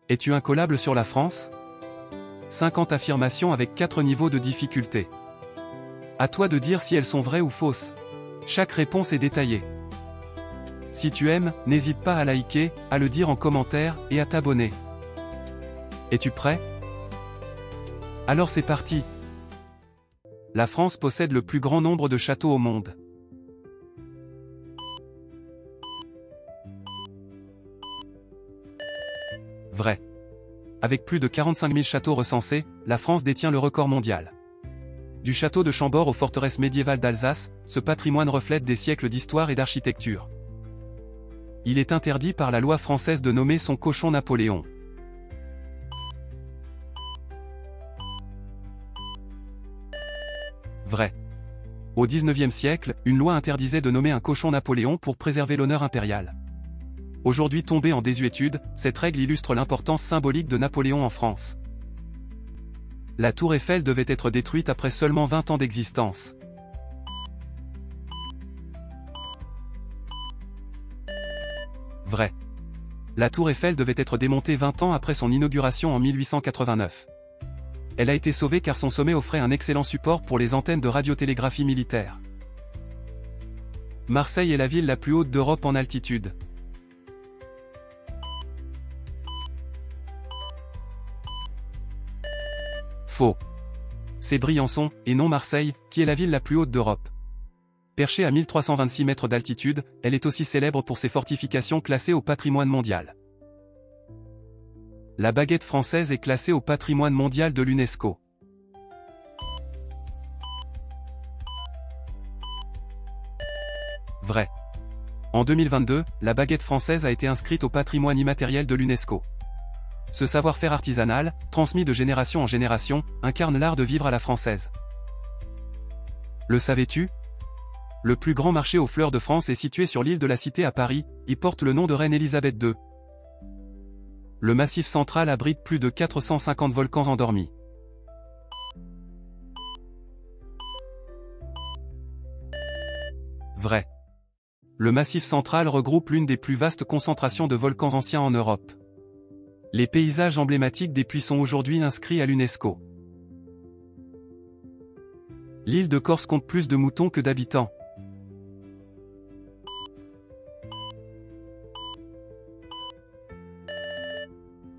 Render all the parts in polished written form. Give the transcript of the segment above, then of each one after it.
Es-tu incollable sur la France? 50 affirmations avec 4 niveaux de difficulté. À toi de dire si elles sont vraies ou fausses. Chaque réponse est détaillée. Si tu aimes, n'hésite pas à liker, à le dire en commentaire, et à t'abonner. Es-tu prêt? Alors c'est parti. La France possède le plus grand nombre de châteaux au monde. Vrai. Avec plus de 45 000 châteaux recensés, la France détient le record mondial. Du château de Chambord aux forteresses médiévales d'Alsace, ce patrimoine reflète des siècles d'histoire et d'architecture. Il est interdit par la loi française de nommer son cochon Napoléon. Vrai. Au XIXe siècle, une loi interdisait de nommer un cochon Napoléon pour préserver l'honneur impérial. Aujourd'hui tombée en désuétude, cette règle illustre l'importance symbolique de Napoléon en France. La tour Eiffel devait être détruite après seulement 20 ans d'existence. Vrai. La tour Eiffel devait être démontée 20 ans après son inauguration en 1889. Elle a été sauvée car son sommet offrait un excellent support pour les antennes de radiotélégraphie militaire. Marseille est la ville la plus haute d'Europe en altitude. Faux. C'est Briançon, et non Marseille, qui est la ville la plus haute d'Europe. Perchée à 1326 mètres d'altitude, elle est aussi célèbre pour ses fortifications classées au patrimoine mondial. La baguette française est classée au patrimoine mondial de l'UNESCO. Vrai. En 2022, la baguette française a été inscrite au patrimoine immatériel de l'UNESCO. Ce savoir-faire artisanal, transmis de génération en génération, incarne l'art de vivre à la française. Le savais-tu? Le plus grand marché aux fleurs de France est situé sur l'île de la Cité à Paris, et porte le nom de Reine Elisabeth II. Le Massif central abrite plus de 450 volcans endormis. Vrai. Le Massif central regroupe l'une des plus vastes concentrations de volcans anciens en Europe. Les paysages emblématiques des puits sont aujourd'hui inscrits à l'UNESCO. L'île de Corse compte plus de moutons que d'habitants.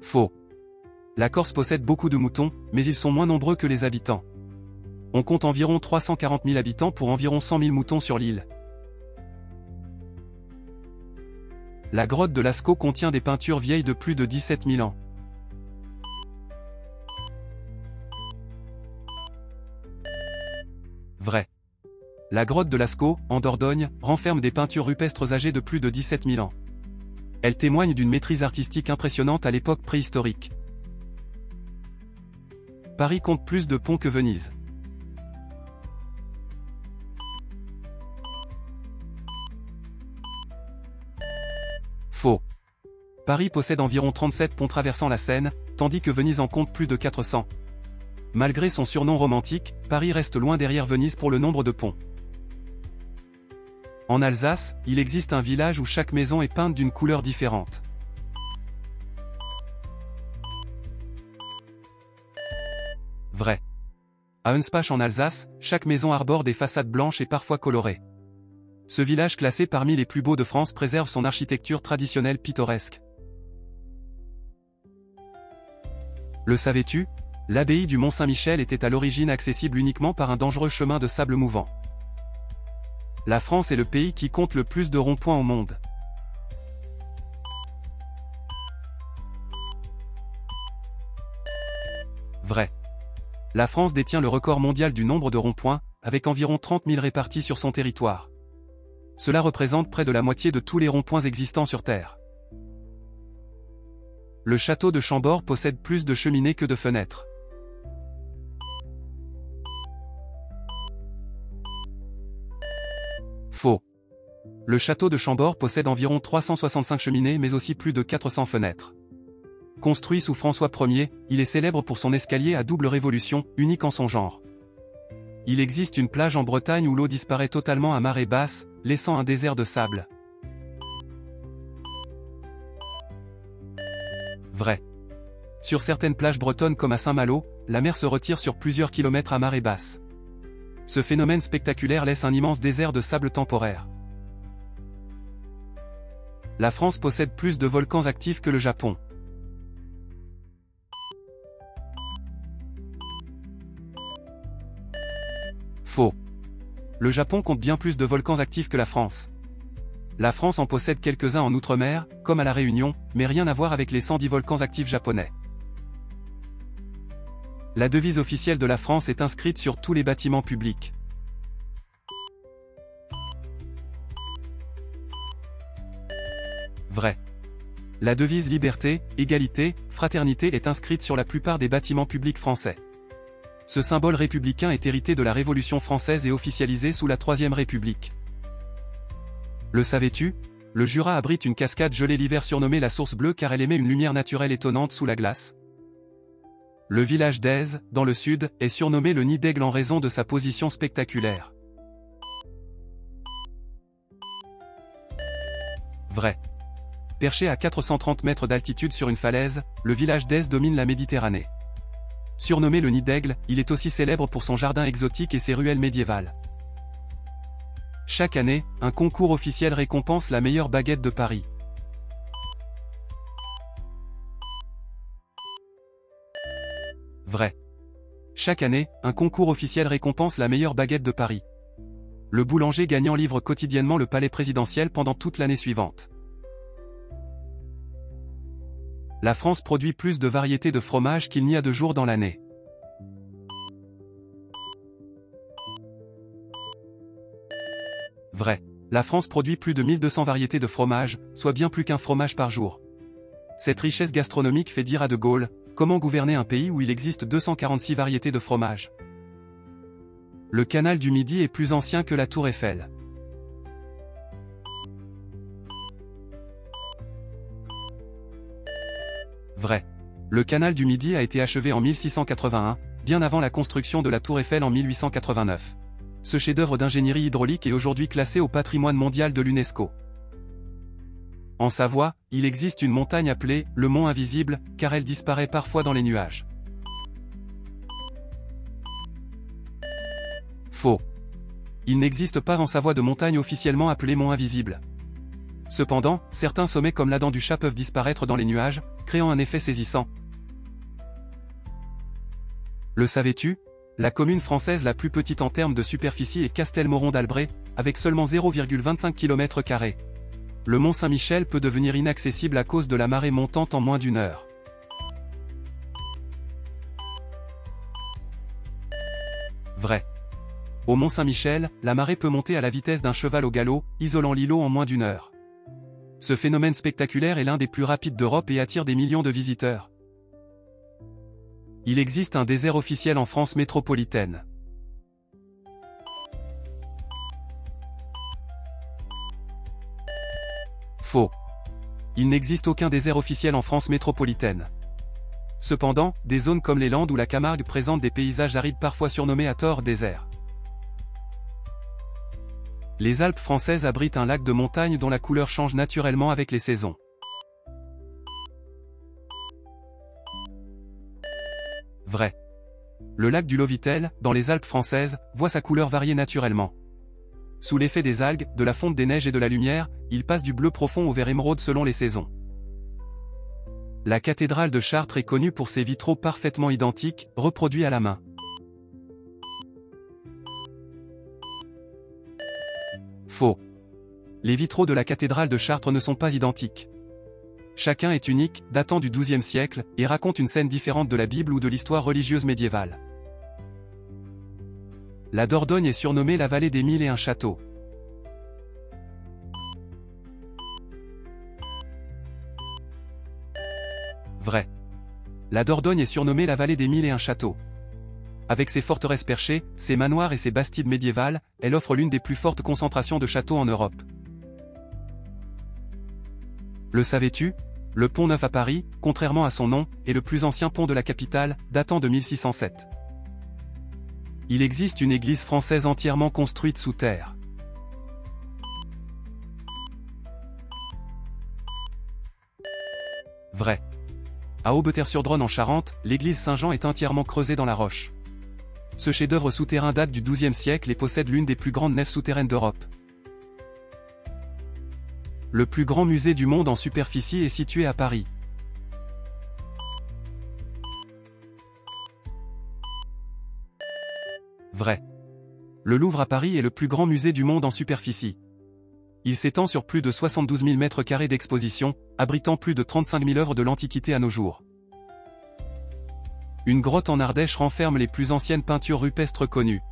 Faux. La Corse possède beaucoup de moutons, mais ils sont moins nombreux que les habitants. On compte environ 340 000 habitants pour environ 100 000 moutons sur l'île. La grotte de Lascaux contient des peintures vieilles de plus de 17 000 ans. Vrai. La grotte de Lascaux, en Dordogne, renferme des peintures rupestres âgées de plus de 17 000 ans. Elles témoignent d'une maîtrise artistique impressionnante à l'époque préhistorique. Paris compte plus de ponts que Venise. Faux. Paris possède environ 37 ponts traversant la Seine, tandis que Venise en compte plus de 400. Malgré son surnom romantique, Paris reste loin derrière Venise pour le nombre de ponts. En Alsace, il existe un village où chaque maison est peinte d'une couleur différente. Vrai. À Hunspach en Alsace, chaque maison arbore des façades blanches et parfois colorées. Ce village classé parmi les plus beaux de France préserve son architecture traditionnelle pittoresque. Le savais-tu? L'abbaye du Mont-Saint-Michel était à l'origine accessible uniquement par un dangereux chemin de sable mouvant. La France est le pays qui compte le plus de ronds-points au monde. Vrai. La France détient le record mondial du nombre de ronds-points, avec environ 30 000 répartis sur son territoire. Cela représente près de la moitié de tous les ronds-points existants sur Terre. Le château de Chambord possède plus de cheminées que de fenêtres. Faux. Le château de Chambord possède environ 365 cheminées mais aussi plus de 400 fenêtres. Construit sous François Ier, il est célèbre pour son escalier à double révolution, unique en son genre. Il existe une plage en Bretagne où l'eau disparaît totalement à marée basse, laissant un désert de sable. Vrai. Sur certaines plages bretonnes comme à Saint-Malo, la mer se retire sur plusieurs kilomètres à marée basse. Ce phénomène spectaculaire laisse un immense désert de sable temporaire. La France possède plus de volcans actifs que le Japon. Faux. Le Japon compte bien plus de volcans actifs que la France. La France en possède quelques-uns en Outre-mer, comme à La Réunion, mais rien à voir avec les 110 volcans actifs japonais. La devise officielle de la France est inscrite sur tous les bâtiments publics. Vrai. La devise liberté, égalité, fraternité est inscrite sur la plupart des bâtiments publics français. Ce symbole républicain est hérité de la Révolution française et officialisé sous la Troisième République. Le savais-tu? Le Jura abrite une cascade gelée l'hiver surnommée la Source Bleue car elle émet une lumière naturelle étonnante sous la glace. Le village d'Èze, dans le sud, est surnommé le Nid d'Aigle en raison de sa position spectaculaire. Vrai. Perché à 430 mètres d'altitude sur une falaise, le village d'Èze domine la Méditerranée. Surnommé le Nid d'Aigle, il est aussi célèbre pour son jardin exotique et ses ruelles médiévales. Chaque année, un concours officiel récompense la meilleure baguette de Paris. Vrai. Chaque année, un concours officiel récompense la meilleure baguette de Paris. Le boulanger gagnant livre quotidiennement le palais présidentiel pendant toute l'année suivante. La France produit plus de variétés de fromage qu'il n'y a de jours dans l'année. Vrai. La France produit plus de 1200 variétés de fromage, soit bien plus qu'un fromage par jour. Cette richesse gastronomique fait dire à De Gaulle, comment gouverner un pays où il existe 246 variétés de fromage? Le canal du Midi est plus ancien que la Tour Eiffel. Vrai. Le canal du Midi a été achevé en 1681, bien avant la construction de la Tour Eiffel en 1889. Ce chef-d'œuvre d'ingénierie hydraulique est aujourd'hui classé au patrimoine mondial de l'UNESCO. En Savoie, il existe une montagne appelée le Mont Invisible, car elle disparaît parfois dans les nuages. Faux. Il n'existe pas en Savoie de montagne officiellement appelée Mont Invisible. Cependant, certains sommets comme la Dent du Chat peuvent disparaître dans les nuages, créant un effet saisissant. Le savais-tu? La commune française la plus petite en termes de superficie est Castelmoron-d'Albret, avec seulement 0,25 km². Le Mont Saint-Michel peut devenir inaccessible à cause de la marée montante en moins d'une heure. Vrai. Au Mont Saint-Michel, la marée peut monter à la vitesse d'un cheval au galop, isolant l'îlot en moins d'une heure. Ce phénomène spectaculaire est l'un des plus rapides d'Europe et attire des millions de visiteurs. Il existe un désert officiel en France métropolitaine. Faux. Il n'existe aucun désert officiel en France métropolitaine. Cependant, des zones comme les Landes ou la Camargue présentent des paysages arides parfois surnommés à tort déserts. Les Alpes françaises abritent un lac de montagne dont la couleur change naturellement avec les saisons. Vrai. Le lac du Lovitel, dans les Alpes françaises, voit sa couleur varier naturellement. Sous l'effet des algues, de la fonte des neiges et de la lumière, il passe du bleu profond au vert émeraude selon les saisons. La cathédrale de Chartres est connue pour ses vitraux parfaitement identiques, reproduits à la main. Faux. Les vitraux de la cathédrale de Chartres ne sont pas identiques. Chacun est unique, datant du XIIe siècle, et raconte une scène différente de la Bible ou de l'histoire religieuse médiévale. La Dordogne est surnommée la vallée des mille et un châteaux. Vrai. La Dordogne est surnommée la vallée des mille et un châteaux. Avec ses forteresses perchées, ses manoirs et ses bastides médiévales, elle offre l'une des plus fortes concentrations de châteaux en Europe. Le savais-tu? Le Pont Neuf à Paris, contrairement à son nom, est le plus ancien pont de la capitale, datant de 1607. Il existe une église française entièrement construite sous terre. Vrai. À Aubeterre-sur-Dronne en Charente, l'église Saint-Jean est entièrement creusée dans la roche. Ce chef-d'œuvre souterrain date du XIIe siècle et possède l'une des plus grandes nefs souterraines d'Europe. Le plus grand musée du monde en superficie est situé à Paris. Vrai. Le Louvre à Paris est le plus grand musée du monde en superficie. Il s'étend sur plus de 72 000 m² d'exposition, abritant plus de 35 000 œuvres de l'Antiquité à nos jours. Une grotte en Ardèche renferme les plus anciennes peintures rupestres connues.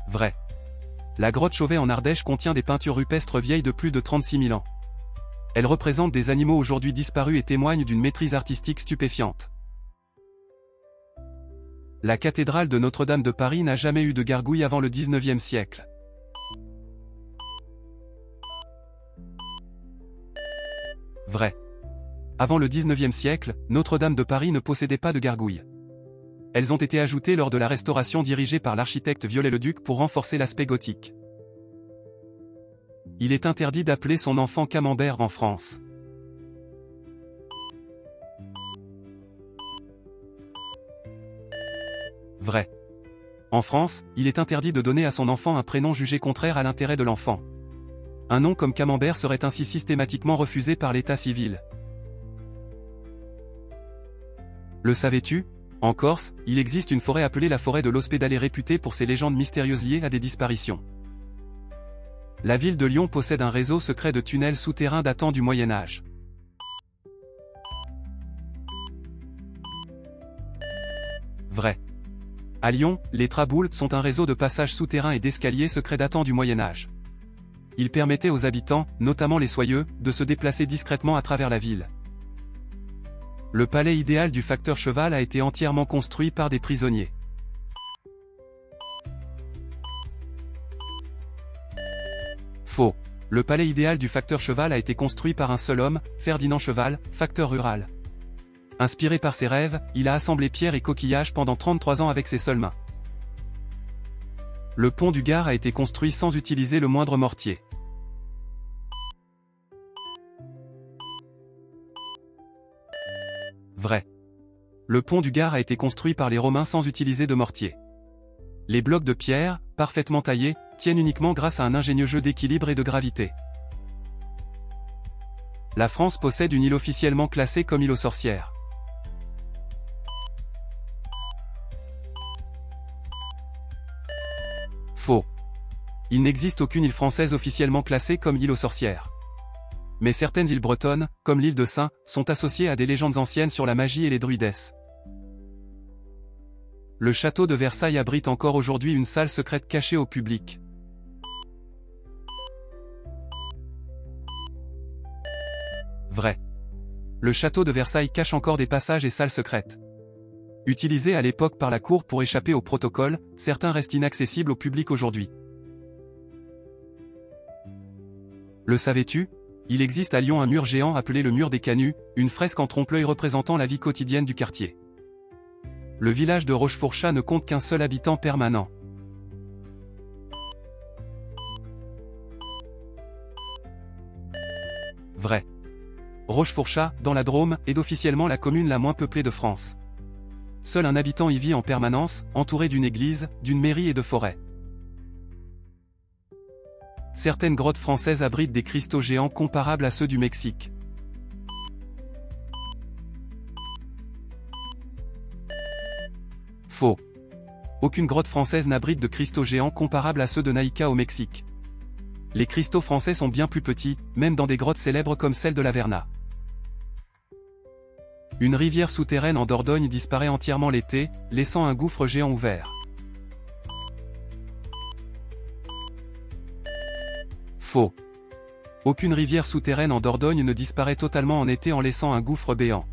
Vrai. La grotte Chauvet en Ardèche contient des peintures rupestres vieilles de plus de 36 000 ans. Elles représentent des animaux aujourd'hui disparus et témoignent d'une maîtrise artistique stupéfiante. La cathédrale de Notre-Dame de Paris n'a jamais eu de gargouille avant le XIXe siècle. Vrai. Avant le XIXe siècle, Notre-Dame de Paris ne possédait pas de gargouille. Elles ont été ajoutées lors de la restauration dirigée par l'architecte Viollet-le-Duc pour renforcer l'aspect gothique. Il est interdit d'appeler son enfant Camembert en France. Vrai. En France, il est interdit de donner à son enfant un prénom jugé contraire à l'intérêt de l'enfant. Un nom comme Camembert serait ainsi systématiquement refusé par l'état civil. Le savais-tu? En Corse, il existe une forêt appelée la forêt de l'Hospédalet réputée pour ses légendes mystérieuses liées à des disparitions. La ville de Lyon possède un réseau secret de tunnels souterrains datant du Moyen Âge. Vrai. À Lyon, les traboules sont un réseau de passages souterrains et d'escaliers secrets datant du Moyen Âge. Ils permettaient aux habitants, notamment les soyeux, de se déplacer discrètement à travers la ville. Le palais idéal du facteur cheval a été entièrement construit par des prisonniers. Faux. Le palais idéal du facteur cheval a été construit par un seul homme, Ferdinand Cheval, facteur rural. Inspiré par ses rêves, il a assemblé pierres et coquillages pendant 33 ans avec ses seules mains. Le pont du Gard a été construit sans utiliser le moindre mortier. Vrai. Le pont du Gard a été construit par les Romains sans utiliser de mortier. Les blocs de pierre, parfaitement taillés, tiennent uniquement grâce à un ingénieux jeu d'équilibre et de gravité. La France possède une île officiellement classée comme île aux sorcières. Faux. Il n'existe aucune île française officiellement classée comme île aux sorcières. Mais certaines îles bretonnes, comme l'île de Saint, sont associées à des légendes anciennes sur la magie et les druidesses. Le château de Versailles abrite encore aujourd'hui une salle secrète cachée au public. Vrai. Le château de Versailles cache encore des passages et salles secrètes. Utilisés à l'époque par la cour pour échapper au protocole, certains restent inaccessibles au public aujourd'hui. Le savais-tu? Il existe à Lyon un mur géant appelé le mur des Canuts, une fresque en trompe-l'œil représentant la vie quotidienne du quartier. Le village de Rochefourchat ne compte qu'un seul habitant permanent. Vrai. Rochefourchat, dans la Drôme, est officiellement la commune la moins peuplée de France. Seul un habitant y vit en permanence, entouré d'une église, d'une mairie et de forêts. Certaines grottes françaises abritent des cristaux géants comparables à ceux du Mexique. Faux. Aucune grotte française n'abrite de cristaux géants comparables à ceux de Naïka au Mexique. Les cristaux français sont bien plus petits, même dans des grottes célèbres comme celle de l'Averna. Une rivière souterraine en Dordogne disparaît entièrement l'été, laissant un gouffre géant ouvert. Faux. Aucune rivière souterraine en Dordogne ne disparaît totalement en été en laissant un gouffre béant.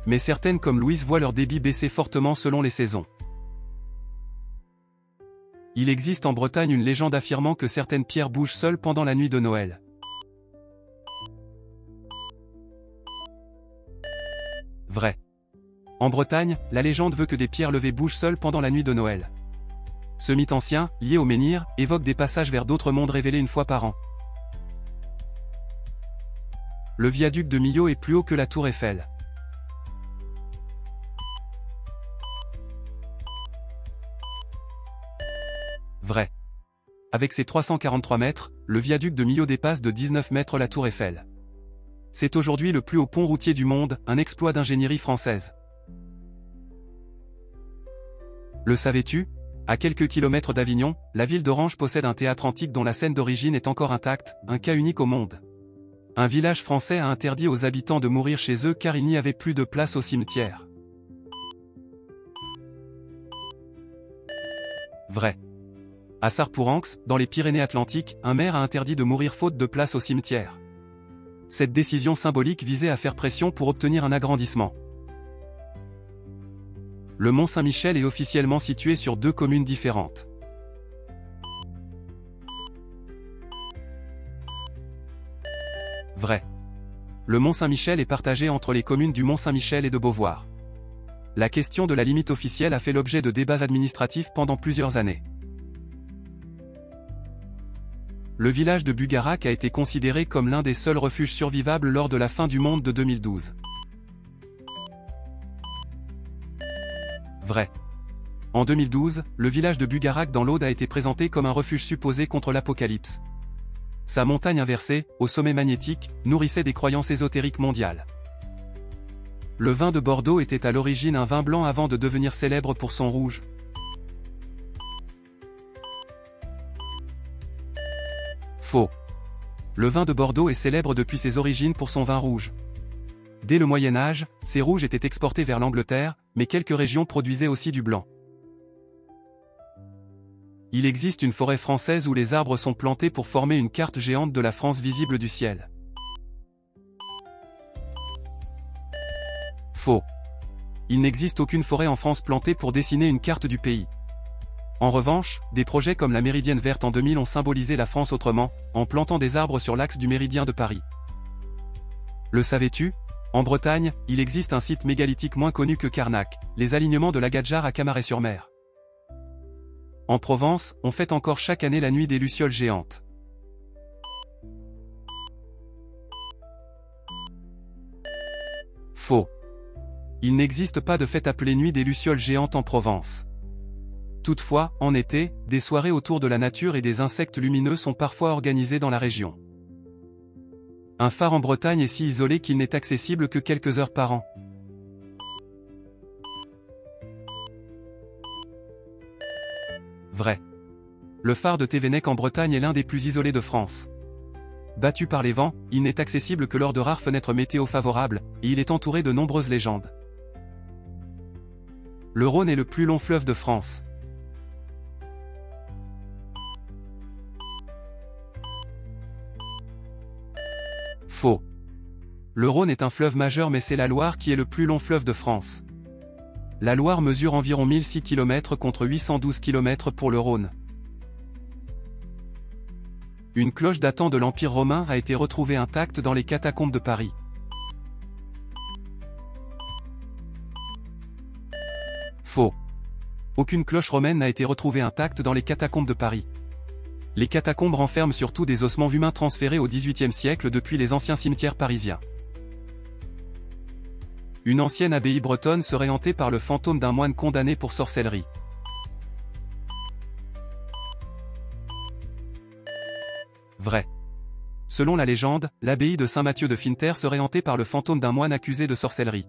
Mais certaines comme Louise voient leur débit baisser fortement selon les saisons. Il existe en Bretagne une légende affirmant que certaines pierres bougent seules pendant la nuit de Noël. Vrai. En Bretagne, la légende veut que des pierres levées bougent seules pendant la nuit de Noël. Ce mythe ancien, lié au menhir, évoque des passages vers d'autres mondes révélés une fois par an. Le viaduc de Millau est plus haut que la tour Eiffel. Vrai. Avec ses 343 mètres, le viaduc de Millau dépasse de 19 mètres la tour Eiffel. C'est aujourd'hui le plus haut pont routier du monde, un exploit d'ingénierie française. Le savais-tu? À quelques kilomètres d'Avignon, la ville d'Orange possède un théâtre antique dont la scène d'origine est encore intacte, un cas unique au monde. Un village français a interdit aux habitants de mourir chez eux car il n'y avait plus de place au cimetière. Vrai. À Sarre-pour-Anx, dans les Pyrénées-Atlantiques, un maire a interdit de mourir faute de place au cimetière. Cette décision symbolique visait à faire pression pour obtenir un agrandissement. Le Mont Saint-Michel est officiellement situé sur 2 communes différentes. Vrai. Le Mont Saint-Michel est partagé entre les communes du Mont Saint-Michel et de Beauvoir. La question de la limite officielle a fait l'objet de débats administratifs pendant plusieurs années. Le village de Bugarac a été considéré comme l'un des seuls refuges survivables lors de la fin du monde de 2012. Vrai. En 2012, le village de Bugarac dans l'Aude a été présenté comme un refuge supposé contre l'apocalypse. Sa montagne inversée, au sommet magnétique, nourrissait des croyances ésotériques mondiales. Le vin de Bordeaux était à l'origine un vin blanc avant de devenir célèbre pour son rouge. Faux. Le vin de Bordeaux est célèbre depuis ses origines pour son vin rouge. Dès le Moyen Âge, ces rouges étaient exportés vers l'Angleterre, mais quelques régions produisaient aussi du blanc. Il existe une forêt française où les arbres sont plantés pour former une carte géante de la France visible du ciel. Faux. Il n'existe aucune forêt en France plantée pour dessiner une carte du pays. En revanche, des projets comme la Méridienne verte en 2000 ont symbolisé la France autrement, en plantant des arbres sur l'axe du méridien de Paris. Le savais-tu? En Bretagne, il existe un site mégalithique moins connu que Carnac, les alignements de la Gadjar à Camaret-sur-Mer. En Provence, on fête encore chaque année la nuit des lucioles géantes. Faux. Il n'existe pas de fête appelée nuit des lucioles géantes en Provence. Toutefois, en été, des soirées autour de la nature et des insectes lumineux sont parfois organisées dans la région. Un phare en Bretagne est si isolé qu'il n'est accessible que quelques heures par an. Vrai. Le phare de Thévenec en Bretagne est l'un des plus isolés de France. Battu par les vents, il n'est accessible que lors de rares fenêtres météo favorables, et il est entouré de nombreuses légendes. Le Rhône est le plus long fleuve de France. Faux. Le Rhône est un fleuve majeur mais c'est la Loire qui est le plus long fleuve de France. La Loire mesure environ 1006 km contre 812 km pour le Rhône. Une cloche datant de l'Empire romain a été retrouvée intacte dans les catacombes de Paris. Faux. Aucune cloche romaine n'a été retrouvée intacte dans les catacombes de Paris. Les catacombes renferment surtout des ossements humains transférés au XVIIIe siècle depuis les anciens cimetières parisiens. Une ancienne abbaye bretonne serait hantée par le fantôme d'un moine condamné pour sorcellerie. Vrai. Selon la légende, l'abbaye de Saint-Mathieu de Finterre serait hantée par le fantôme d'un moine accusé de sorcellerie.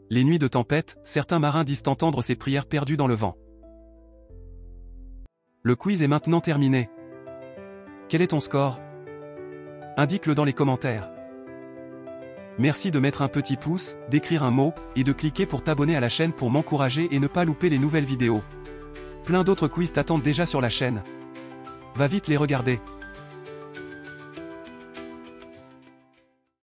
Les nuits de tempête, certains marins disent entendre ses prières perdues dans le vent. Le quiz est maintenant terminé. Quel est ton score? Indique-le dans les commentaires. Merci de mettre un petit pouce, d'écrire un mot, et de cliquer pour t'abonner à la chaîne pour m'encourager et ne pas louper les nouvelles vidéos. Plein d'autres quiz t'attendent déjà sur la chaîne. Va vite les regarder.